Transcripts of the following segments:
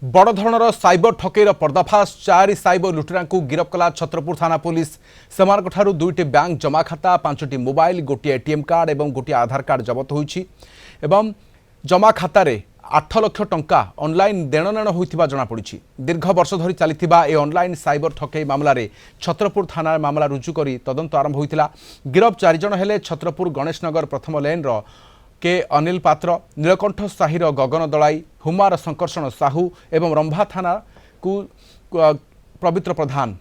बड़ धरणर साइबर ठकेईर पर्दाफाश 4 साइबर लुटेरा गिरफ कला छत्रपुर थाना पुलिस। सेमानकठारु 2टी बैंक जमा खाता 5टी मोबाइल गोटे एटीएम कार्ड और गोटे आधार कार्ड जबत होईछि एवं जमा खातार 8 लाख टंका ऑनलाइन देणनेण होइथिबा जଣା पड़िछि। दीर्घ वर्ष धरी चलिथिबा ए ऑनलाइन साइबर ठकेई मामलारे छत्रपुर थाना मामला रुजु करी तदंत आरंभ होइतिला। गिरफ 4 जण हेले छत्रपुर गणेशनगर प्रथम लेन के अनिल पात्र, नीलकंठ साहिर गगन दलाई, हुमार संकर्षण साहू एवं रंभा थाना को पवित्र प्रधान।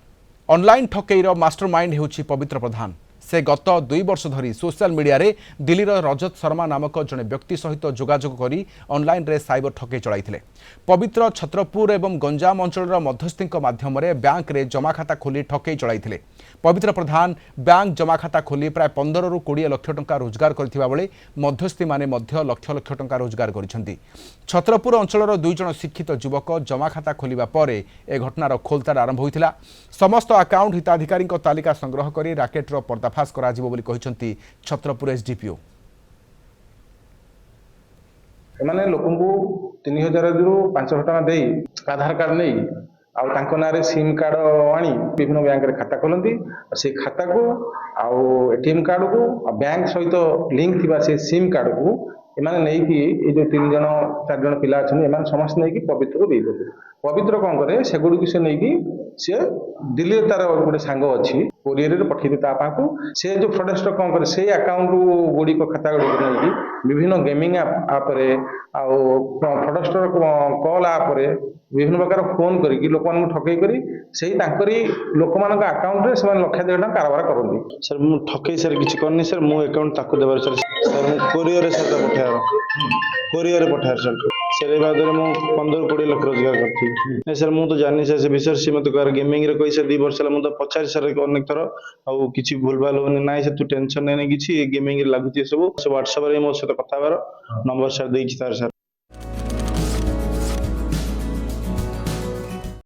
ऑनलाइन ठकेईर मास्टरमाइंड हेउछि पवित्र प्रधान। से गत 2 वर्ष धरी सोशल मीडिया रे दिल्लीर रजत शर्मा नामक जड़े व्यक्ति सहित जोगाजोग करी ऑनलाइन रे साइबर ठकेई चलाइथिले। पवित्र छत्रपुर एवं गंजाम अंचल मध्यस्थी माध्यम बैंक रे जमा खाता खोली ठकेई चलाइथिले। पवित्र प्रधान बैंक जमा खाता खोली प्राय 15 ରୁ 20 लाख टंका रोजगार करथिबा बेले मध्यस्थी माने मध्य लक्ष लक्ष टंका रोजगार करिसेंती। छत्रपुर अंचलर 2 जण शिक्षित युवक जमा खाता खोलिबा परे ए घटनार खोलतार आरंभ होइतिला। समस्त अकाउंट हिताधिकारी तालिका संग्रह करी राकेटर पर्दाफाश करा जिवो बोली कहिसेंती छत्रपुर एसडीपीओ। एमाने लोकंकु 3000 रु 5000 टका देई आधार कार्ड नै आउ तांको नारे सिम कार्ड आनी विभिन्न बैंक रे खाता खोलंती। से खाता को आउ एटीएम कार्ड को बैंक सहित लिंक थिबा से सिम कार्ड को एमाने नै कि ए जो 3 जण 4 जण पिला छन एमाने समस्त नै कि पवित्र को देई दे। पवित्र कोन करे से गुडी से नै कि से दिल्ली तार गोटे सांग अछि कोरियर रे पठि ता पाकू से जो फ्रॉडस्टर कोन करे से अकाउंट गुडी को खाता गुडी नै कि विभिन्न गेमिंग ऐप रे आउ फ्रॉडस्टर कॉल ऐप रे विभिन्न प्रकार फोन करी लोक ठकई करी से लोक मान अकाउंट रे से लक्ष 1.5 लाख कारबार करती। सर मु ठकई सर किछि करनी सर मु अकाउंट ताको देबार सर सर मु कोरियर रे सर पठार कोरियर रे पठार सर ए बाद मु 15-20 लाख रोजगार करती। नहीं सर मु तो जानि सर से विशेष से मत कर गेमिंग रे कोई से 2 वर्ष ला मु तो 50 सर अनेक थर आ किछि भूल भाल होनी नाही से तू टेंशन नै किछि गेमिंग रे लागुती सब WhatsApp रे मो से कथा बार नंबर सर देछि सर।